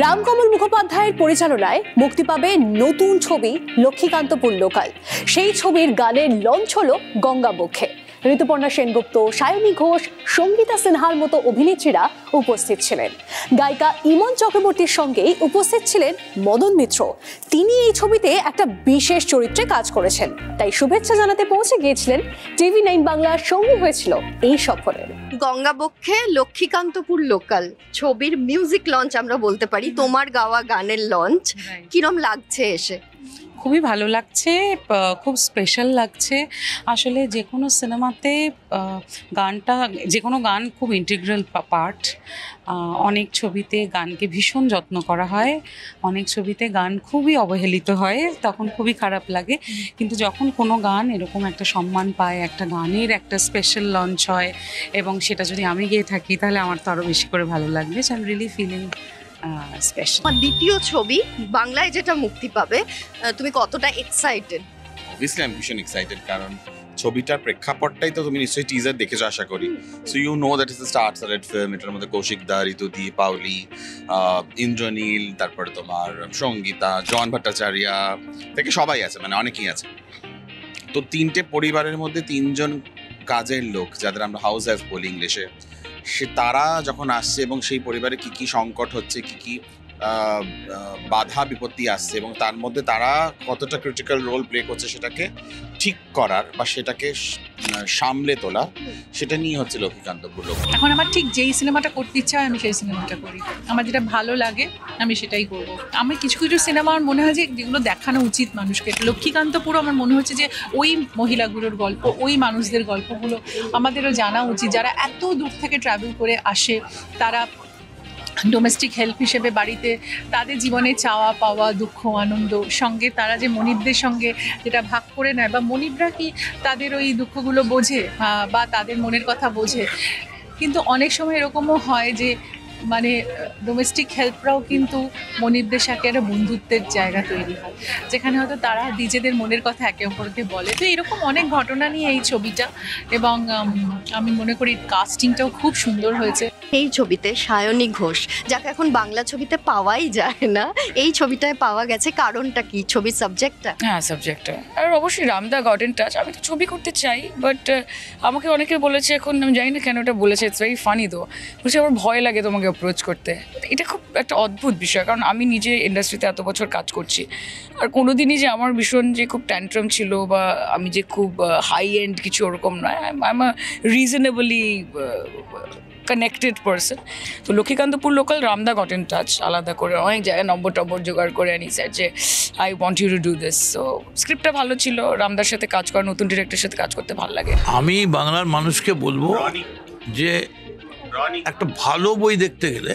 রামকমল মুখোপাধ্যায়ের পরিচালনায় মুক্তি পাবে নতুন ছবি লক্ষ্মীকান্তপুর লোকাল। সেই ছবির গানের লঞ্চ হলো গঙ্গাবক্ষে। ঋতুপর্ণা সেনগুপ্ত, সায়নী ঘোষ, সঙ্গীতা সিনহার মতো অভিনেত্রীরা উপস্থিত ছিলেন। গায়িকা ইমন চক্রবর্তীর সঙ্গেই উপস্থিত ছিলেন মদন মিত্র। তিনি এই ছবিতে একটা বিশেষ চরিত্রে কাজ করেছেন, তাই শুভেচ্ছা জানাতে পৌঁছে গিয়েছিলেন। TV9 বাংলার সঙ্গী হয়েছিল এই সফরের। গঙ্গাবক্ষে লক্ষ্মীকান্তপুর লোকাল ছবির মিউজিক লঞ্চ আমরা বলতে পারি, তোমার গাওয়া গানের লঞ্চ। কিরম লাগছে এসে? খুবই ভালো লাগছে, খুব স্পেশাল লাগছে। আসলে যে কোনো সিনেমাতে গানটা, যে কোনো গান খুব ইন্টিগ্রাল পার্ট। অনেক ছবিতে গানকে ভীষণ যত্ন করা হয়, অনেক ছবিতে গান খুবই অবহেলিত হয়, তখন খুবই খারাপ লাগে। কিন্তু যখন কোনো গান এরকম একটা সম্মান পায়, একটা গানের একটা স্পেশাল লঞ্চ হয় এবং সেটা যদি আমি গিয়ে থাকি, তাহলে আমার তো আরও বেশি করে ভালো লাগবে। So I am really feeling special. দ্বিতীয় ছবি বাংলায় যেটা মুক্তি পাবে, তুমি কতটা এক্সাইটেড? অবভিয়াসলি আই এম ভীষণ এক্সাইটেড, কারণ ছবিটার প্রেক্ষাপটটাই তো তুমি নিশ্চয়ই টিজার দেখেছো আশা করি। So you know that is the star starred film. এটার মধ্যে কৌশিক দা, ঋতুদি, পাউলি, ইন্দ্রনীল, তারপরে তোমার সঙ্গীতা, জন ভট্টাচার্য থেকে সবাই আছে, মানে অনেকেই আছে। তো তিনটে পরিবারের মধ্যে তিনজন কাজের লোক, যাদের আমরা হাউস ওয়াইফ বলি ইংলিশে, সে তারা যখন আসছে এবং সেই পরিবারে কি কি সংকট হচ্ছে, কি কি বাধা বিপত্তি আসছে এবং তার মধ্যে তারা কতটা ক্রিটিক্যাল রোল প্লে করছে সেটাকে ঠিক করার বা সেটাকে সামলে তোলা, সেটা নিয়ে হচ্ছে লক্ষ্মীকান্তপুর লোকাল। এখন আমার ঠিক যেই সিনেমাটা করতে ইচ্ছা হয় আমি সেই সিনেমাটা করি, আমার যেটা ভালো লাগে আমি সেটাই করব। আমার কিছু কিছু সিনেমা আমার মনে হয় যে যেগুলো দেখানো উচিত মানুষকে। লক্ষ্মীকান্তপুর আমার মনে হচ্ছে যে ওই মহিলাগুলোর গল্প, ওই মানুষদের গল্পগুলো আমাদেরও জানা উচিত, যারা এত দূর থেকে ট্রাভেল করে আসে। তারা ডোমেস্টিক হেল্প হিসেবে বাড়িতে তাদের জীবনে চাওয়া পাওয়া, দুঃখ আনন্দ সঙ্গে তারা যে মনিবদের সঙ্গে যেটা ভাগ করে নেয়, বা মনিবরা কি তাদের ওই দুঃখগুলো বোঝে বা তাদের মনের কথা বোঝে। কিন্তু অনেক সময় এরকমও হয় যে মানে ডোমেস্টিক হেল্পরাও কিন্তু মনিবদের সাথে একটা বন্ধুত্বের জায়গা তৈরি হয়, যেখানে হয়তো তারা নিজেদের মনের কথা একে অপরকে বলে। তো এরকম অনেক ঘটনা নিয়ে এই ছবিটা, এবং আমি মনে করি কাস্টিংটাও খুব সুন্দর হয়েছে। এই ছবিতে সায়নী ঘোষ, যাকে এখন বাংলা ছবিতে পাওয়াই যায় না, এই ছবিটায় পাওয়া গেছে। কারণটা কি? ছবির সাবজেক্টটা? হ্যাঁ, সাবজেক্টটা। আর অবশ্যই রামদা গডেন টাচ। আমি তো ছবি করতে চাই, বাট আমাকে অনেকে বলেছে, এখন আমি জানি না কেন এটা বলেছে, ইটস ভেরি ফানি তো, বলছে আমার ভয় লাগে তোমাকে অ্যাপ্রোচ করতে। এটা খুব একটা অদ্ভুত বিষয়, কারণ আমি নিজে ইন্ডাস্ট্রিতে এত বছর কাজ করছি, আর কোনোদিনই যে আমার ভীষণ যে খুব ট্যান্ট্রাম ছিল বা আমি যে খুব হাই এন্ড কিছু ওরকম নয়। I am a reasonably connected person. তো লক্ষ্মীকান্তপুর লোকাল, রামদা গট ইন টাচ আলাদা করে অনেক জায়গায় নম্বর জোগাড় করে আনি স্যার যে I want you to do this. So স্ক্রিপ্টটা ভালো ছিল, রামদার সাথে কাজ করা, নতুন ডিরেক্টরের সাথে কাজ করতে ভালো লাগে। আমি বাংলার মানুষকে বলবো যে একটা ভালো বই দেখতে গেলে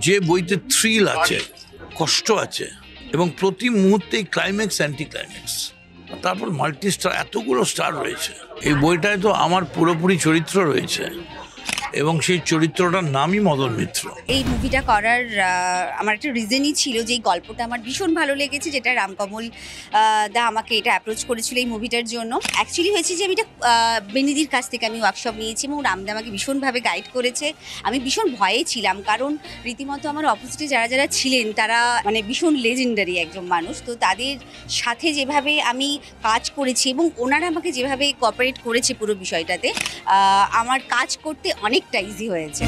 যে বইতে থ্রিল আছে, কষ্ট আছে এবং প্রতি মুহূর্তেই ক্লাইম্যাক্স, অ্যান্টি ক্লাইম্যাক্স, তারপর মাল্টি স্টার, এতগুলো স্টার রয়েছে এই বইটায়। তো আমার পুরোপুরি চরিত্র রয়েছে এবং সেই চরিত্রটার নামই মদন মিত্র। এই মুভিটা করার আমার একটা রিজনই ছিল যে এই গল্পটা আমার ভীষণ ভালো লেগেছে, যেটা রামকমল দা আমাকে এটা অ্যাপ্রোচ করেছিল এই মুভিটার জন্য। অ্যাকচুয়ালি হয়েছে যে আমি এটা বেনিদির কাছ থেকে আমি ওয়ার্কশপ নিয়েছি এবং রামদা আমাকে ভীষণভাবে গাইড করেছে। আমি ভীষণ ভয়ে ছিলাম, কারণ রীতিমতো আমার অপোজিটে যারা ছিলেন তারা মানে ভীষণ লেজেন্ডারি একজন মানুষ। তো তাদের সাথে যেভাবে আমি কাজ করেছি এবং ওনারা আমাকে যেভাবে কোঅপারেট করেছে পুরো বিষয়টাতে, আমার কাজ করতে অনেকটা ইজি হয়েছে।